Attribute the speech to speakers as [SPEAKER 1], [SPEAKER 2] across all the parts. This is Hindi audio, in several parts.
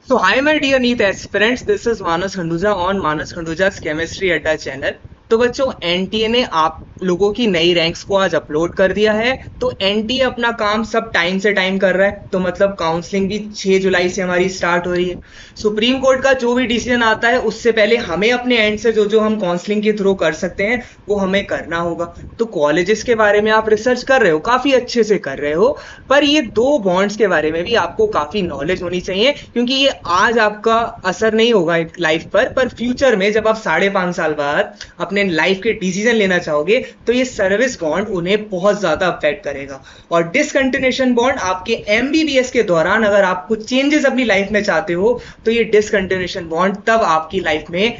[SPEAKER 1] So hi my dear NEET aspirants, this is Manas Khanduja on Manas Khanduja's Chemistry Adda channel। तो बच्चों एनटीए ने आप लोगों की नई रैंक्स को आज अपलोड कर दिया है। तो एनटीए अपना काम सब टाइम से टाइम कर रहा है, तो मतलब काउंसलिंग भी 6 जुलाई से हमारी स्टार्ट हो रही है। सुप्रीम कोर्ट का जो भी डिसीजन आता है उससे पहले हमें अपने एंड से जो जो हम काउंसलिंग के थ्रू कर सकते हैं वो हमें करना होगा। तो कॉलेजेस के बारे में आप रिसर्च कर रहे हो, काफी अच्छे से कर रहे हो, पर ये 2 बॉन्ड्स के बारे में भी आपको काफी नॉलेज होनी चाहिए, क्योंकि ये आज आपका असर नहीं होगा लाइफ पर फ्यूचर में जब आप 5.5 साल बाद अपने लाइफ के डिसीजन लेना चाहोगे तो ये सर्विस बॉन्ड उन्हें बहुत ज्यादा अफेक्ट करेगा। और डिसकंटिन्यूएशन बॉन्ड आपके एमबीबीएस के दौरान अगर आप कुछ चेंजेस अपनी लाइफ में चाहते हो तो ये डिसकंटिन्यूएशन बॉन्ड तब आपकी लाइफ में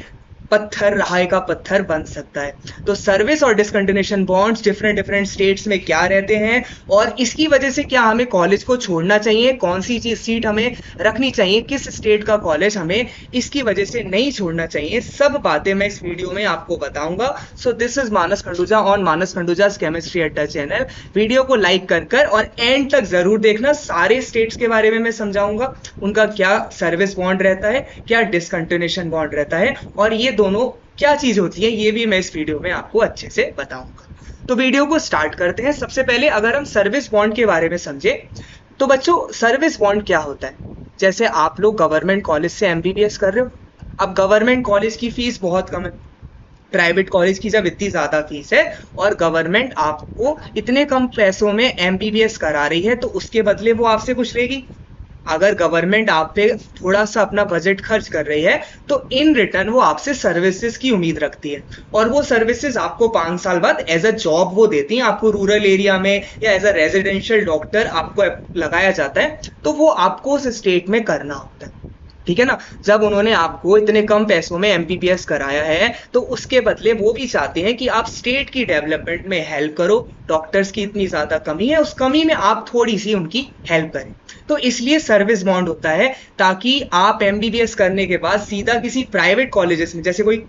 [SPEAKER 1] पत्थर, रहाई का पत्थर बन सकता है। तो सर्विस और डिसकंटिन्यूएशन बॉन्ड्स डिफरेंट स्टेट्स में क्या रहते हैं और इसकी वजह से क्या हमें कॉलेज को छोड़ना चाहिए, कौन सी चीज सीट हमें रखनी चाहिए, किस स्टेट का कॉलेज हमें इसकी वजह से नहीं छोड़ना चाहिए, सब बातें मैं इस वीडियो में आपको बताऊंगा। So this is Manas Khanduja on Manas खंडूजा's केमिस्ट्री अड्डा चैनल। वीडियो को लाइक कर और एंड तक जरूर देखना। सारे स्टेट्स के बारे में मैं समझाऊंगा, उनका क्या सर्विस बॉन्ड रहता है, क्या डिसकंटिन्यूएशन बॉन्ड रहता है और ये दोनों क्या चीज होती है, ये भी मैं इस वीडियो में आपको अच्छे से बताऊंगा। तो वीडियो को स्टार्ट करते हैं। सबसे पहले अगर हम सर्विस बॉन्ड के बारे में समझे तो बच्चों सर्विस बॉन्ड क्या होता है। जैसे आप लोग गवर्नमेंट कॉलेज से एमबीबीएस कर रहे हो, अब गवर्नमेंट कॉलेज की फीस बहुत कम है, प्राइवेट कॉलेज की जब इतनी ज्यादा फीस है और गवर्नमेंट आपको इतने कम पैसों में एमबीबीएस करा रही है तो उसके बदले वो आपसे कुछ लेगी। अगर गवर्नमेंट आप पे थोड़ा सा अपना बजट खर्च कर रही है तो इन रिटर्न वो आपसे सर्विसेज की उम्मीद रखती है और वो सर्विसेज आपको 5 साल बाद एज अ जॉब वो देती हैं। आपको रूरल एरिया में या एज अ रेजिडेंशियल डॉक्टर आपको लगाया जाता है, तो वो आपको उस स्टेट में करना होता है, ठीक है ना। जब उन्होंने आपको इतने कम पैसों में एमबीबीएस कराया है तो उसके बदले वो भी चाहते हैं कि आप स्टेट की डेवलपमेंट में हेल्प करो। डॉक्टर्स की इतनी ज्यादा कमी है, उस कमी में आप थोड़ी सी उनकी हेल्प करें, तो इसलिए सर्विस बॉन्ड होता है, ताकि आप एमबीबीएस करने के बाद सीधा किसी प्राइवेट कॉलेजेस में, जैसे कोई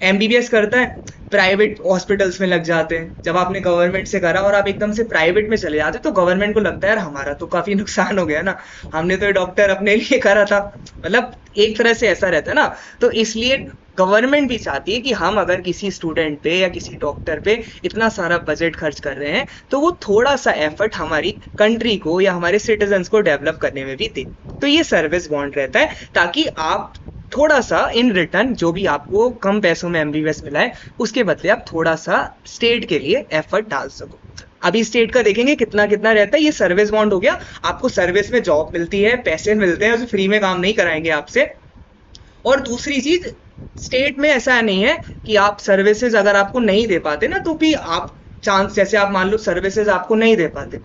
[SPEAKER 1] एमबीबीएस करता है प्राइवेट हॉस्पिटल्स में लग जाते हैं, जब आपने गवर्नमेंट से करा और आप एकदम से प्राइवेट में चले जाते तो गवर्नमेंट को लगता है यार हमारा तो काफी नुकसान हो गया ना, हमने तो डॉक्टर अपने लिए करा था, मतलब एक तरह से ऐसा रहता है ना। तो इसलिए गवर्नमेंट भी चाहती है कि हम अगर किसी स्टूडेंट पे या किसी डॉक्टर पे इतना सारा बजट खर्च कर रहे हैं तो वो थोड़ा सा एफर्ट हमारी कंट्री को या हमारे सिटीजन्स को डेवलप करने में भी दे। तो ये सर्विस बॉन्ड रहता है ताकि आप थोड़ा सा इन रिटर्न जो भी आपको कम पैसों में एमबीबीएस मिला है उसके बदले आप थोड़ा सा स्टेट के लिए एफर्ट डाल सको। अभी स्टेट का देखेंगे कितना कितना रहता है। ये सर्विस बॉन्ड हो गया, आपको सर्विस में जॉब मिलती है, पैसे मिलते हैं, फ्री में काम नहीं कराएंगे आपसे। और दूसरी चीज, स्टेट में ऐसा नहीं है कि आप सर्विसेज अगर आपको नहीं दे पाते ना तो भी आप चांस, जैसे आप मान लो सर्विसेज आपको नहीं दे पाते,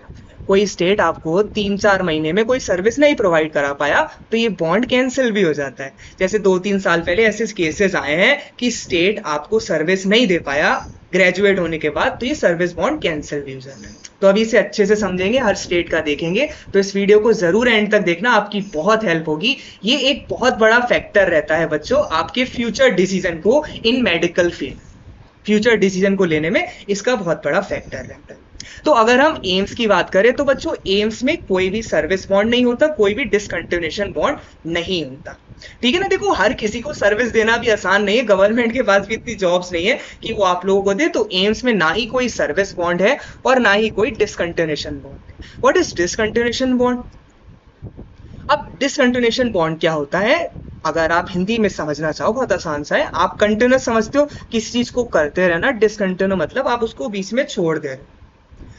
[SPEAKER 1] कोई स्टेट आपको 3-4 महीने में कोई सर्विस नहीं प्रोवाइड करा पाया तो ये बॉन्ड कैंसिल भी हो जाता है। जैसे 2-3 साल पहले ऐसे केसेस आए हैं कि स्टेट आपको सर्विस नहीं दे पाया ग्रेजुएट होने के बाद, तो ये सर्विस बॉन्ड कैंसिल भी हो जाता है। तो अभी इसे अच्छे से समझेंगे, हर स्टेट का देखेंगे, तो इस वीडियो को जरूर एंड तक देखना, आपकी बहुत हेल्प होगी। ये एक बहुत बड़ा फैक्टर रहता है बच्चों आपके फ्यूचर डिसीजन को इन मेडिकल फील्ड, फ्यूचर डिसीजन को लेने में इसका बहुत बड़ा फैक्टर रहता है। तो अगर हम एम्स की बात करें तो बच्चों एम्स में कोई भी सर्विस बॉन्ड नहीं होता, कोई भी डिसकंटिन्यूएशन बॉन्ड नहीं होता, ठीक है ना। देखो हर किसी को सर्विस देना भी आसान नहीं है, गवर्नमेंट के पास भी इतनी जॉब्स नहीं है कि वो आप लोगों को दे। तो एम्स में ना ही कोई सर्विस बॉन्ड है और ना ही कोई डिसकंटिन्यूएशन बॉन्ड है। What is discontinuation bond? अब डिसकंटिन्यूएशन बॉन्ड क्या होता है, अगर आप हिंदी में समझना चाहो बहुत आसान सा है। आप कंटिन्यूस समझते हो, किसी चीज को करते रहना, डिसकंटिन्यू मतलब आप उसको बीच में छोड़ दे रहे।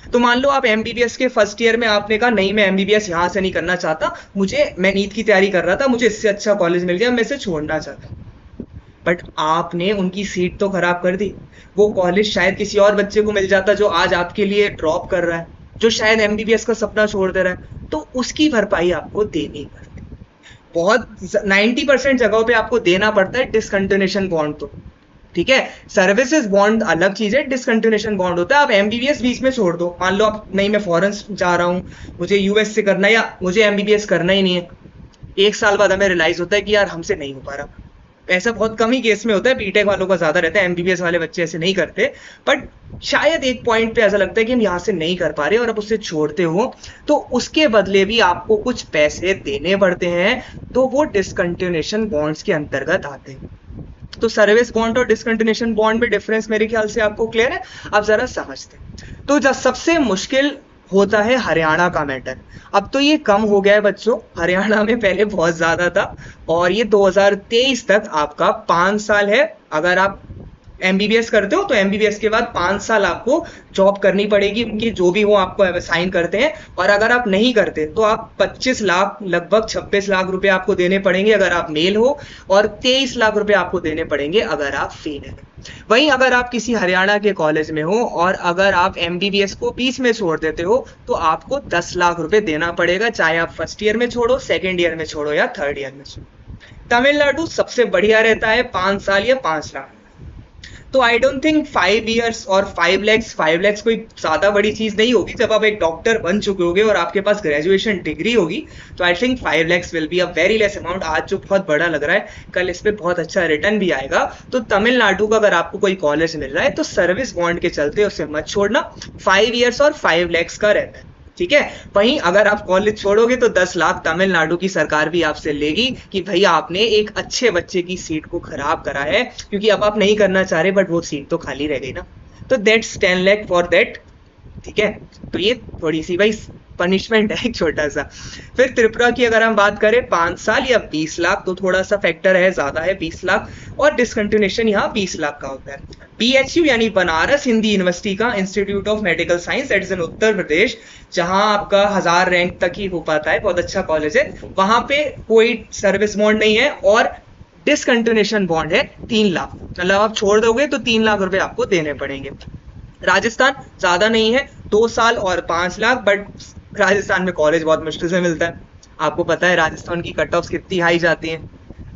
[SPEAKER 1] तो मान लो आप एमबीबीएस के फर्स्ट ईयर में आपने कहा नहीं मैं एमबीबीएस यहाँ से नहीं करना चाहता, मैं नीट की तैयारी कर रहा था, मुझे इससे अच्छा कॉलेज मिल गया, मैं इसे छोड़ना चाहता। बट आपने उनकी सीट तो खराब कर दी, वो कॉलेज शायद किसी और बच्चे को मिल जाता जो आज आपके लिए ड्रॉप कर रहा है, जो शायद एमबीबीएस का सपना छोड़ दे रहा है, तो उसकी भरपाई आपको देनी पड़ती है। बहुत 90% जगहों पे आपको देना पड़ता है डिसकंटिन्यूएशन बॉन्ड, तो ठीक है। सर्विसेज बॉन्ड अलग चीज है, डिसकंटिन्यूएशन बॉन्ड होता है आप एमबीबीएस बीच में छोड़ दो। मान लो आप नहीं मैं फॉरेन जा रहा हूँ, मुझे यूएस से करना है या मुझे एमबीबीएस करना ही नहीं है, 1 साल बाद हमें रियलाइज होता है कि यार हमसे नहीं हो पा रहा। ऐसा बहुत कम ही केस में होता है, बीटेक वालों का ज्यादा रहता है, एमबीबीएस वाले बच्चे ऐसे नहीं करते। बट शायद एक पॉइंट पे ऐसा लगता है कि हम यहाँ से नहीं कर पा रहे और आप उससे छोड़ते हो, तो उसके बदले भी आपको कुछ पैसे देने पड़ते हैं, तो वो डिसकंटिन्यूएशन बॉन्ड्स के अंतर्गत आते हैं। तो सर्विस बॉन्ड और डिसकंटिन्यूएशन बॉन्ड में डिफरेंस मेरे ख्याल से आपको क्लियर है, आप जरा समझते हैं। तो जब सबसे मुश्किल होता है हरियाणा का मैटर। अब तो ये कम हो गया है बच्चों, हरियाणा में पहले बहुत ज्यादा था, और ये 2023 तक आपका 5 साल है। अगर आप एमबीबीएस करते हो तो एमबीबीएस के बाद 5 साल आपको जॉब करनी पड़ेगी, उनकी जो भी वो आपको असाइन करते हैं। और अगर आप नहीं करते तो आप 25 लाख, लगभग 26 लाख रुपए आपको देने पड़ेंगे अगर आप मेल हो, और 23 लाख रुपए आपको देने पड़ेंगे अगर आप फीमेल हो। वहीं अगर आप किसी हरियाणा के कॉलेज में हो और अगर आप एमबीबीएस को बीच में छोड़ देते हो तो आपको 10 लाख रुपए देना पड़ेगा, चाहे आप फर्स्ट ईयर में छोड़ो, सेकेंड ईयर में छोड़ो या थर्ड ईयर में छोड़ो। तमिलनाडु सबसे बढ़िया रहता है 5 साल या 5 लाख। तो आई डोंट थिंक 5 इयर्स और 5 लैक्स कोई ज्यादा बड़ी चीज नहीं होगी। जब आप एक डॉक्टर बन चुके होगे और आपके पास ग्रेजुएशन डिग्री होगी तो I think 5 lakhs will be a very less amount. आज जो बहुत बड़ा लग रहा है, कल इस पे बहुत अच्छा रिटर्न भी आएगा। तो तमिलनाडु का अगर आपको कोई कॉलेज मिल रहा है तो सर्विस बॉन्ड के चलते उसे मत छोड़ना। 5 इयर्स और 5 लैक्स का रहता है, ठीक है। वहीं अगर आप कॉलेज छोड़ोगे तो 10 लाख तमिलनाडु की सरकार भी आपसे लेगी कि भैया आपने एक अच्छे बच्चे की सीट को खराब करा है, क्योंकि अब आप नहीं करना चाह रहे बट वो सीट तो खाली रह गई ना। तो दैट्स 10 लाख फॉर दैट, ठीक है। तो ये थोड़ी सी भाई पनिशमेंट है एक छोटा सा। फिर त्रिपुरा की अगर हम बात करें 5 साल या 20 लाख, तो थोड़ा सा फैक्टर है, ज्यादा है 20 लाख, और डिसकंटिन्यूएशन यहाँ 20 लाख का होता है। बीएचयू यानी बनारस हिंदी यूनिवर्सिटी का institute of medical science, that is in Uttar Pradesh, जहां आपका 1000 रैंक तक ही हो पाता है, बहुत अच्छा कॉलेज है। वहां पे कोई सर्विस बॉन्ड नहीं है और डिसकंटिन्यूएशन बॉन्ड है 3 लाख। मतलब आप छोड़ दोगे तो 3 लाख रुपए आपको देने पड़ेंगे। राजस्थान ज्यादा नहीं है, 2 साल और 5 लाख, बट राजस्थान में कॉलेज बहुत मुश्किल से मिलता है। आपको पता है राजस्थान की कट ऑफ कितनी हाई जाती हैं।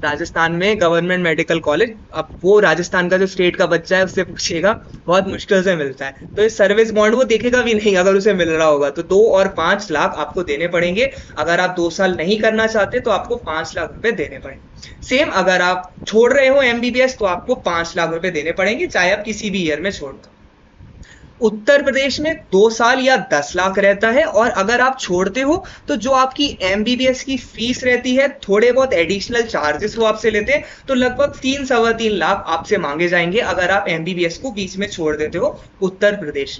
[SPEAKER 1] राजस्थान में गवर्नमेंट मेडिकल कॉलेज, अब वो राजस्थान का जो स्टेट का बच्चा है उससे पूछेगा, बहुत मुश्किल से मिलता है। तो ये सर्विस बॉन्ड वो देखेगा भी नहीं अगर उसे मिल रहा होगा। तो 2 और 5 लाख आपको देने पड़ेंगे। अगर आप 2 साल नहीं करना चाहते तो आपको 5 लाख रुपए देने पड़ेंगे। सेम अगर आप छोड़ रहे हो एमबीबीएस तो आपको 5 लाख रुपए देने पड़ेंगे, चाहे आप किसी भी ईयर में छोड़ दो। उत्तर प्रदेश में 2 साल या 10 लाख रहता है, और अगर आप छोड़ते हो तो जो आपकी एमबीबीएस की फीस रहती है, थोड़े बहुत एडिशनल चार्जेस वो आपसे लेते हैं, तो लगभग 3-3.25 लाख आपसे मांगे जाएंगे अगर आप एमबीबीएस को बीच में छोड़ देते हो उत्तर प्रदेश।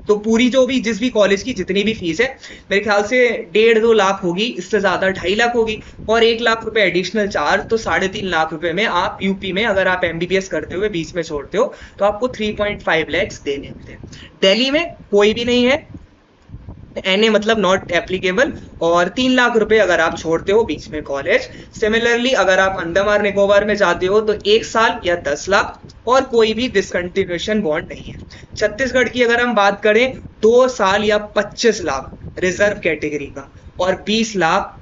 [SPEAKER 1] तो पूरी जो भी जिस भी कॉलेज की जितनी भी फीस है मेरे ख्याल से 1.5-2 लाख होगी, इससे ज्यादा 2.5 लाख होगी, और 1 लाख रुपए एडिशनल चार्ज, तो 3.5 लाख रुपए में आप यूपी में अगर आप एमबीबीएस करते हुए बीच में छोड़ते हो तो आपको 3.5 लैक्स देने होते हैं। दिल्ली में कोई भी नहीं है, एनए मतलब नॉट एप्लीकेबल, और 3 लाख रुपए अगर आप छोड़ते हो बीच में कॉलेज। सिमिलरली अगर आप अंडमान निकोबार में जाते हो तो 1 साल या 10 लाख, और कोई भी डिसकंटिन्यूएशन बॉन्ड नहीं है। छत्तीसगढ़ की अगर हम बात करें 2 साल या 25 लाख रिजर्व कैटेगरी का, और 20 लाख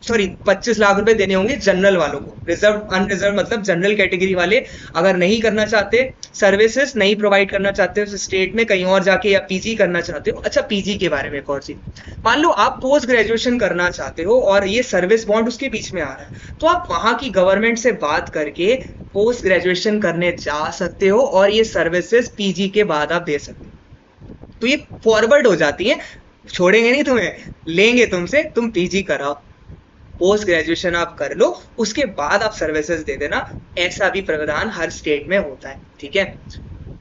[SPEAKER 1] 25 लाख रुपए देने होंगे जनरल वालों को। रिजर्व अनरिजर्व मतलब जनरल कैटेगरी वाले अगर नहीं करना चाहते, सर्विसेज नहीं प्रोवाइड करना चाहते उस स्टेट में, कहीं और जाके या पीजी करना चाहते हो। अच्छा, पीजी के बारे में एक और चीज, मान लो आप पोस्ट ग्रेजुएशन करना चाहते हो और ये सर्विस बॉन्ड उसके बीच में आ रहा है, तो आप वहां की गवर्नमेंट से बात करके पोस्ट ग्रेजुएशन करने जा सकते हो, और ये सर्विसेज पीजी के बाद आप दे सकते हो। तो ये फॉरवर्ड हो जाती है, छोड़ेंगे नहीं तुम्हें, लेंगे तुमसे, तुम पीजी कराओ, पोस्ट ग्रेजुएशन आप कर लो, उसके बाद आप सर्विसेज दे देना। ऐसा भी प्रावधान हर स्टेट में होता है, ठीक है।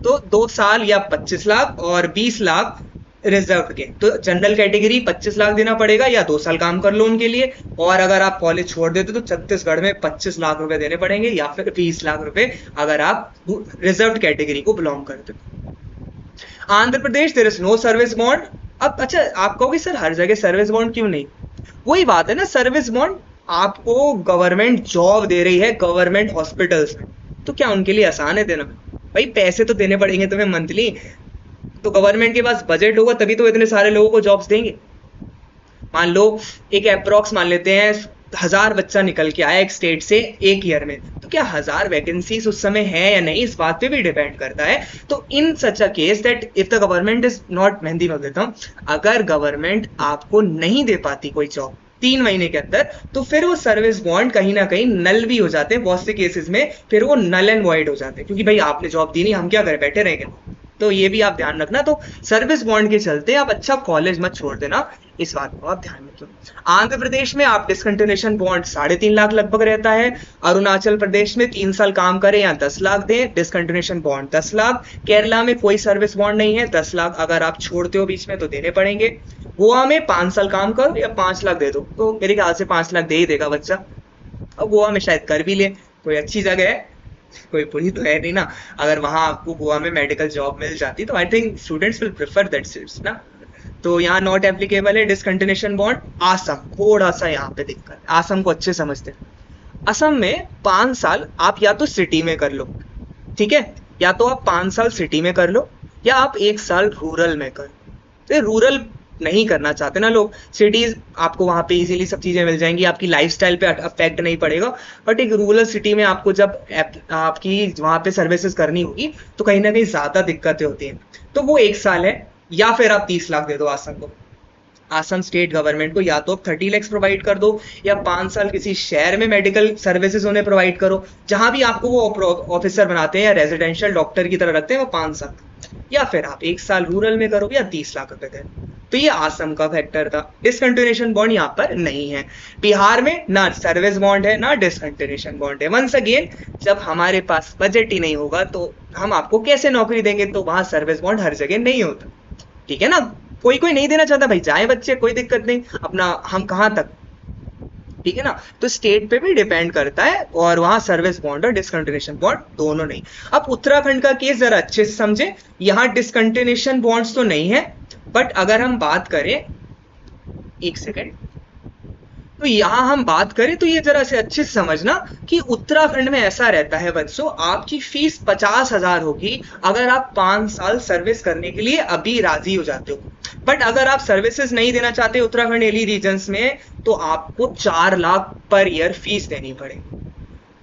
[SPEAKER 1] तो 2 साल या 25 लाख और 20 लाख रिजर्व के, तो जनरल कैटेगरी 25 लाख देना पड़ेगा, या 2 साल काम कर लो उनके लिए। और अगर आप कॉलेज छोड़ देते तो छत्तीसगढ़ में 25 लाख रुपए देने पड़ेंगे, या फिर 20 लाख रुपए अगर आप रिजर्व कैटेगरी को बिलोंग करते हो। Andhra Pradesh there is no service bond. अब अच्छा, आप कहोगे सर हर जगह सर्विस बॉन्ड क्यों नहीं? वही बात है ना, सर्विस बॉन्ड आपको गवर्नमेंट जॉब दे रही है गवर्नमेंट हॉस्पिटल्स में, तो क्या उनके लिए आसान है देना? भाई पैसे तो देने पड़ेंगे तुम्हें मंथली, तो गवर्नमेंट के पास बजट होगा तभी तो इतने सारे लोगों को जॉब्स देंगे। मान लो एक अप्रोक्स मान लेते हैं 1000 बच्चा निकल के आया एक स्टेट से एक ईयर में, तो क्या 1000 वैकेंसीज उस समय है या नहीं, इस बात पे भी डिपेंड करता है। तो in such a case that if the government is not, मेहंदी में देता हूं, अगर गवर्नमेंट आपको नहीं दे पाती कोई जॉब, 3 महीने के अंदर, तो फिर वो सर्विस बॉन्ड कहीं ना कहीं नल भी हो जाते हैं बहुत से केसेस में, फिर वो नल एंड वॉइड हो जाते हैं, क्योंकि भाई आपने जॉब दी नहीं, हम क्या करें, बैठे रहेंगे। तो ये भी आप ध्यान रखना। तो सर्विस बॉन्ड के चलते आप अच्छा कॉलेज मत छोड़ देना, इस बात को आप ध्यान में रखो। आंध्र प्रदेश में आप डिसकंटिन्यूएशन बॉन्ड 3.5 लाख लगभग रहता है। अरुणाचल प्रदेश में 3 साल काम करें या 10 लाख दें, डिसकंटिन्यूएशन बॉन्ड 10 लाख। केरला में कोई सर्विस बॉन्ड नहीं है, 10 लाख अगर आप छोड़ते हो बीच में तो देने पड़ेंगे। गोवा में 5 साल काम करो या 5 लाख दे दो, तो मेरे ख्याल से 5 लाख दे ही देगा बच्चा। अब गोवा में शायद कर भी ले, कोई अच्छी जगह है, कोई बुरी तो है नहीं ना। अगर वहां आपको गोवा में मेडिकल जॉब मिल जाती तो I think students will prefer that seats ना। तो यहाँ नॉट एप्लीकेबल है डिसकंटिन्यूएशन बॉन्ड। आसम, थोड़ा सा यहाँ पे दिक्कत, आसम को अच्छे समझते हैं। असम में 5 साल आप या तो सिटी में कर लो, ठीक है, या तो आप 5 साल सिटी में कर लो, या आप 1 साल रूरल में कर। तो रूरल नहीं करना चाहते ना लोग, सिटीज आपको वहां पे इजीली सब चीजें मिल जाएंगी, आपकी लाइफस्टाइल पे अफेक्ट नहीं पड़ेगा। बट एक रूरल सिटी में आपको जब आपकी वहां पे सर्विसेज करनी होगी तो कहीं ना कहीं ज्यादा दिक्कतें होती हैं। तो वो 1 साल है, या फिर आप 30 लाख दे दो आसम को, आसम स्टेट गवर्नमेंट को, या तो आप 30 लाख प्रोवाइड कर दो, या 5 साल किसी शहर में मेडिकल सर्विसेज उन्हें प्रोवाइड करो, जहां भी आपको वो ऑफिसर बनाते हैं या रेजिडेंशियल डॉक्टर की तरह रखते हैं वो 5 साल, या फिर आप 1 साल रूरल में करो या 30 लाख रुपए दें। तो ये आसम का फैक्टर था। डिसकंटिन्यूएशन बॉन्ड यहाँ पर नहीं है। बिहार में ना सर्विस बॉन्ड है ना डिसकंटिन्यूएशन बॉन्ड है। वंस अगेन, जब हमारे पास बजट ही नहीं होगा तो हम आपको कैसे नौकरी देंगे, तो वहां सर्विस बॉन्ड हर जगह नहीं होता, ठीक है ना। कोई कोई नहीं देना चाहता, भाई जाए बच्चे, कोई दिक्कत नहीं, अपना हम कहां तक, ठीक है ना। तो स्टेट पे भी डिपेंड करता है, और वहां सर्विस बॉन्ड और डिसकंटिन्यूएशन बॉन्ड दोनों नहीं। अब उत्तराखंड का केस जरा अच्छे से समझे। यहाँ डिसकंटिन्यूएशन बॉन्ड्स तो नहीं है, बट अगर हम बात करें, एक सेकेंड, तो यहां हम बात करें तो ये जरा से अच्छे से समझना कि उत्तराखंड में ऐसा रहता है बच्चों, आपकी फीस 50,000 होगी अगर आप 5 साल सर्विस करने के लिए अभी राजी हो जाते हो। बट अगर आप सर्विसेज नहीं देना चाहते उत्तराखंड एली रीजन्स में, तो आपको 4 लाख पर ईयर फीस देनी पड़ेगी।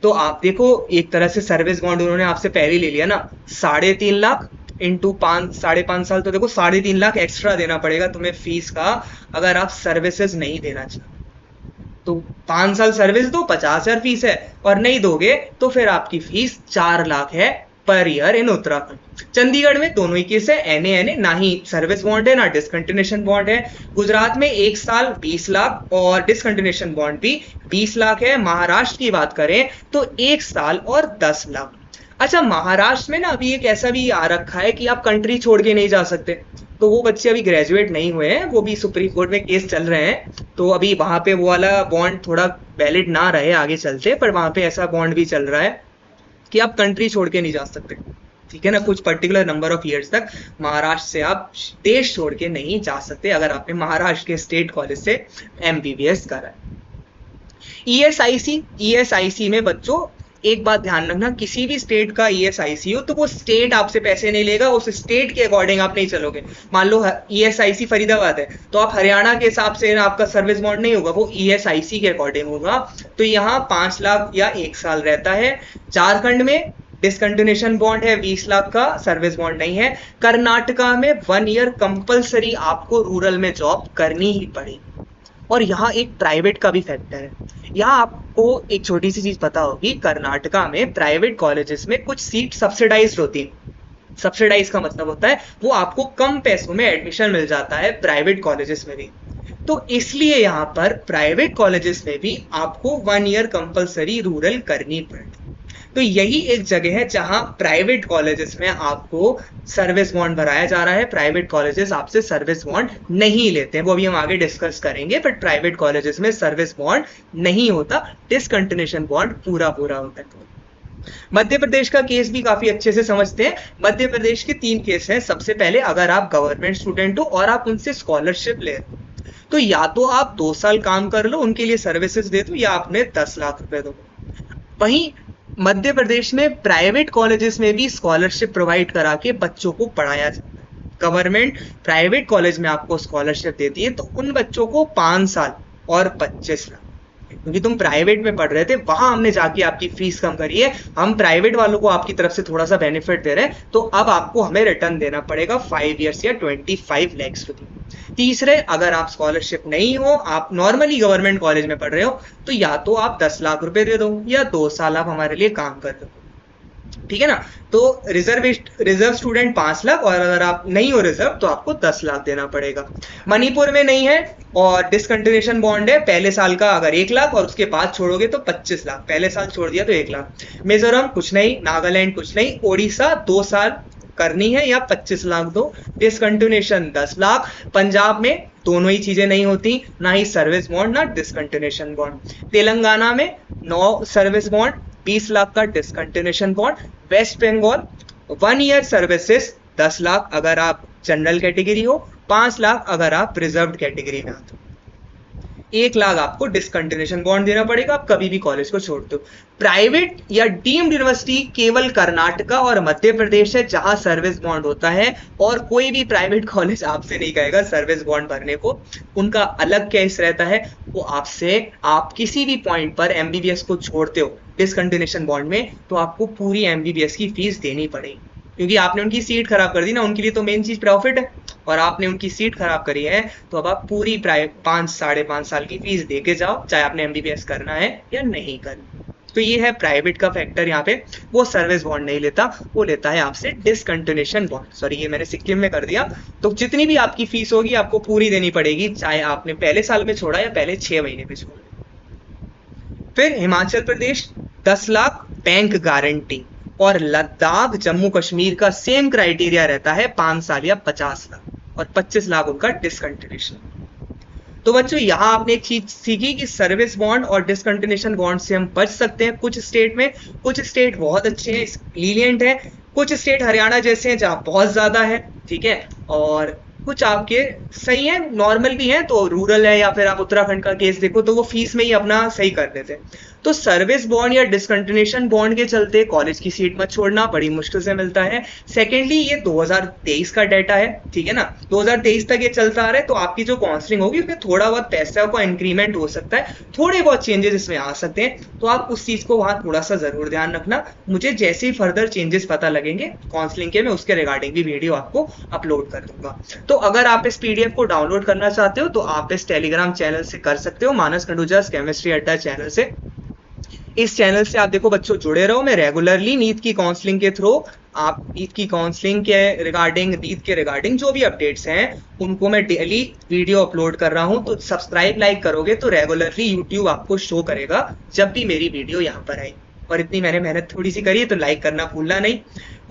[SPEAKER 1] तो आप देखो, एक तरह से सर्विस बॉन्ड उन्होंने आपसे पहले ले लिया ना, 3.5 लाख इंटू 5.5 साल, तो देखो 3.5 लाख एक्स्ट्रा देना पड़ेगा तुम्हें फीस का, अगर आप सर्विसेज नहीं देना चाहते। तो 5 साल सर्विस दो, 50,000 फीस है, और नहीं दोगे तो फिर आपकी फीस 4 लाख है per year in Uttarakhand. Chandigarh में दोनों ही केस है, एनए, ना ही सर्विस बॉन्ड है ना डिसकंटिन्यूएशन बॉन्ड है। गुजरात में 1 साल 20 लाख और डिसकंटिन्यूएशन बॉन्ड भी 20 लाख है। महाराष्ट्र की बात करें तो 1 साल और 10 लाख। अच्छा, महाराष्ट्र में ना अभी एक ऐसा भी आ रखा है कि आप कंट्री छोड़ के नहीं जा सकते, तो वो बच्चे अभी ग्रेजुएट नहीं हुए हैं, वो भी सुप्रीम कोर्ट में केस चल रहे हैं, तो अभी वहां पे वो वाला बॉन्ड थोड़ा वैलिड ना रहे आगे चलते, पर वहां पे ऐसा बॉन्ड भी चल रहा है कि आप कंट्री छोड़ के नहीं जा सकते, ठीक है ना। कुछ पर्टिकुलर नंबर ऑफ ईयर्स तक महाराष्ट्र से आप देश छोड़ के नहीं जा सकते अगर आपने महाराष्ट्र के स्टेट कॉलेज से एमबीबीएस करा है। ईएसआईसी में बच्चों एक बात ध्यान रखना, किसी भी स्टेट का ईएसआईसी हो तो वो स्टेट आपसे पैसे नहीं लेगा, उस स्टेट के अकॉर्डिंग आप नहीं चलोगे। मान लो ईएसआईसी फरीदाबाद है तो आप हरियाणा के हिसाब से आपका सर्विस बॉन्ड नहीं होगा, वो ईएसआईसी के अकॉर्डिंग होगा। तो यहाँ 5 लाख या 1 साल रहता है। झारखंड में डिसकंटिन्यूएशन बॉन्ड है, 20 लाख का सर्विस बॉन्ड नहीं है। कर्नाटका में 1 ईयर कंपलसरी आपको रूरल में जॉब करनी ही पड़ेगी। और यहाँ एक प्राइवेट का भी फैक्टर है। यहाँ आपको एक छोटी सी चीज पता होगी, कर्नाटका में प्राइवेट कॉलेजेस में कुछ सीट सब्सिडाइज्ड होती है। सब्सिडाइज का मतलब होता है वो आपको कम पैसों में एडमिशन मिल जाता है प्राइवेट कॉलेजेस में भी। तो इसलिए यहाँ पर प्राइवेट कॉलेजेस में भी आपको 1 ईयर कंपलसरी रूरल करनी पड़ेगी। तो यही एक जगह है जहां प्राइवेट कॉलेजेस में आपको सर्विस बॉन्ड भराया जा रहा है। प्राइवेट कॉलेजेस आपसे सर्विस बॉन्ड नहीं लेते हैं, वो अभी हम आगे डिस्कस करेंगे, बट प्राइवेट कॉलेजेस में सर्विस बॉन्ड नहीं होता, डिसकंटिन्यूएशन बॉन्ड पूरा होता है। मध्य प्रदेश का केस भी काफी अच्छे से समझते हैं। मध्य प्रदेश के 3 केस हैं। सबसे पहले, अगर आप गवर्नमेंट स्टूडेंट हो और आप उनसे स्कॉलरशिप ले रहे हो तो या तो आप 2 साल काम कर लो, उनके लिए सर्विसेज दे दो, या आपने 10 लाख रुपए दो। वहीं मध्य प्रदेश में प्राइवेट कॉलेजेस में भी स्कॉलरशिप प्रोवाइड करा के बच्चों को पढ़ाया जाता है। गवर्नमेंट प्राइवेट कॉलेज में आपको स्कॉलरशिप देती है, तो उन बच्चों को 5 साल और 25 लाख। क्योंकि तुम प्राइवेट में पढ़ रहे थे, वहां हमने जाके आपकी फीस कम करी है, हम प्राइवेट वालों को आपकी तरफ से थोड़ा सा बेनिफिट दे रहे हैं, तो अब आपको हमें रिटर्न देना पड़ेगा 5 ईयर्स या 25 lakhs रुपए। तीसरे, अगर आप स्कॉलरशिप नहीं हो, आप नॉर्मली गवर्नमेंट कॉलेज में पढ़ रहे हो, तो या तो आप 10 लाख रुपए दे दो या 2 साल आप हमारे लिए काम कर दो, ठीक है ना। तो रिजर्व स्टूडेंट 5 लाख, और अगर आप नहीं हो रिजर्व तो आपको 10 लाख देना पड़ेगा। मणिपुर में नहीं है और डिसकंटिन्यूएशन बॉन्ड है, पहले साल का अगर 1 लाख और उसके बाद छोड़ोगे तो 25 लाख, पहले साल छोड़ दिया तो 1 लाख। मिजोरम कुछ नहीं, नागालैंड कुछ नहीं, ओडिशा 2 साल करनी है या 25 लाख दो, डिसकंटिन्यूएशन 10 लाख। पंजाब में दोनों ही चीजें नहीं होती, ना ही सर्विस बॉन्ड ना डिसकंटिन्यूएशन बॉन्ड। तेलंगाना में 9 सर्विस बॉन्ड, 20 लाख का discontinuation bond. West Bengal 1 year services 10 lakh अगर आप जनरल कैटेगरी हो, 5 लाख अगर आप रिजर्व्ड कैटेगरी में आते हो, 1 लाख आपको डिसकंटिन्यूएशन बॉन्ड देना पड़ेगा आप कभी भी कॉलेज को छोड़ते हो। प्राइवेट या डीम्ड यूनिवर्सिटी केवल कर्नाटका और मध्य प्रदेश है जहां सर्विस बॉन्ड होता है, और कोई भी प्राइवेट कॉलेज आपसे नहीं कहेगा सर्विस बॉन्ड भरने को। उनका अलग केस रहता है, वो आपसे, आप किसी भी पॉइंट पर एमबीबीएस को छोड़ते हो डिसकंटिन्यूएशन बॉन्ड में, तो आपको पूरी एमबीबीएस की फीस देनी पड़ेगी, क्योंकि आपने उनकी सीट खराब कर दी ना, उनके लिए तो मेन चीज प्रॉफिट है, और आपने उनकी सीट खराब करी है, तो अब आप पूरी 5-5.5 साल की फीस दे के जाओ, चाहे आपने एमबीबीएस करना है या नहीं करना। तो ये है प्राइवेट का फैक्टर यहाँ पे, वो सर्विस बॉन्ड नहीं लेता, वो लेता है आपसे डिसकंटिन्यूएशन बॉन्ड। सॉरी, ये मैंने सिक्किम में कर दिया। तो जितनी भी आपकी फीस होगी आपको पूरी देनी पड़ेगी, चाहे आपने पहले साल में छोड़ा या पहले 6 महीने में छोड़ा। फिर हिमाचल प्रदेश 10 लाख बैंक गारंटी, और लद्दाख जम्मू कश्मीर का सेम क्राइटेरिया रहता है, 5 साल या 50 लाख, और 25 लाख उनका डिसकंटिन्यूएशन। तो बच्चों, यहाँ आपने एक चीज सीखी कि सर्विस बॉन्ड और डिसकंटिन्यूएशन बॉन्ड से हम बच सकते हैं कुछ स्टेट में। कुछ स्टेट बहुत अच्छे हैं, लीलियंट है, कुछ स्टेट हरियाणा जैसे हैं जहाँ बहुत ज्यादा है, ठीक है, और कुछ आपके सही है, नॉर्मल भी है। तो रूरल है, या फिर आप उत्तराखंड का केस देखो तो वो फीस में ही अपना सही कर देते हैं। तो सर्विस बॉन्ड या डिसकंटिन्यूएशन बॉन्ड के चलते कॉलेज की सीट मत छोड़ना, बड़ी मुश्किल से मिलता है। सेकेंडली, ये 2023 का डाटा है, ठीक है ना, 2023 तक ये चलता आ रहा है, तो आपकी जो काउंसलिंग होगी उसमें थोड़ा बहुत पैसा का इंक्रीमेंट हो सकता है, थोड़े बहुत चेंजेस इसमें आ सकते हैं, तो आप उस चीज को वहां थोड़ा सा जरूर ध्यान रखना। मुझे जैसे ही फर्दर चेंजेस पता लगेंगे काउंसलिंग के, मैं उसके रिगार्डिंग भी वीडियो आपको अपलोड कर दूंगा। तो अगर आप इस पीडीएफ को डाउनलोड करना चाहते हो तो आप इस टेलीग्राम चैनल से कर सकते हो, मानस खंडूजा केमिस्ट्री अड्डा चैनल से। इस चैनल से आप देखो बच्चों जुड़े रहो, मैं रेगुलरली नीट की काउंसलिंग के थ्रू, आप नीट की काउंसलिंग के रिगार्डिंग, नीट के रिगार्डिंग जो भी अपडेट्स हैं उनको मैं डेली वीडियो अपलोड कर रहा हूं। तो सब्सक्राइब, लाइक करोगे तो रेगुलरली यूट्यूब आपको शो करेगा जब भी मेरी वीडियो यहाँ पर आए। और इतनी मैंने मेहनत थोड़ी सी करी है, तो लाइक करना भूलना नहीं।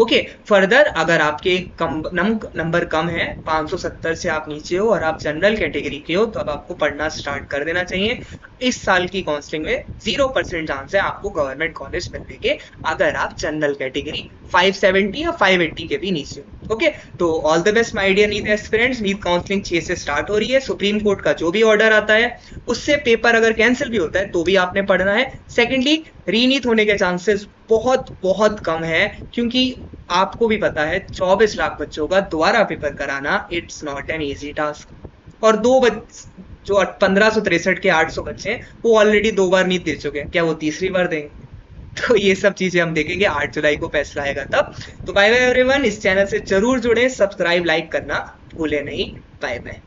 [SPEAKER 1] ओके, फर्दर अगर आपके नंबर कम है, 570 से आप नीचे हो और आप जनरल कैटेगरी के हो, तो अब आपको पढ़ना स्टार्ट कर देना चाहिए। इस साल की काउंसलिंग में 0% चांस है आपको गवर्नमेंट कॉलेज मिलने के, अगर आप जनरल कैटेगरी 570 या 580 के भी नीचे हो। ओके, तो all the best my dear NEET aspirants. NEET counselling 6 से स्टार्ट हो रही है। सुप्रीम कोर्ट का जो भी ऑर्डर आता है उससे पेपर अगर कैंसिल भी होता है तो भी आपने पढ़ना है। सेकेंडली, रीनीट होने के चांसेस बहुत बहुत कम है, क्योंकि आपको भी पता है 24 लाख बच्चों का दोबारा पेपर कराना it's not an easy task. और जो 1563 के 800 बच्चे हैं वो ऑलरेडी 2 बार नीट दे चुके हैं, क्या वो तीसरी बार देंगे? तो ये सब चीजें हम देखेंगे, 8 जुलाई को फैसला आएगा तब। तो बाय बाय एवरीवन, इस चैनल से जरूर जुड़े, सब्सक्राइब, लाइक करना भूले नहीं। बाय बाय।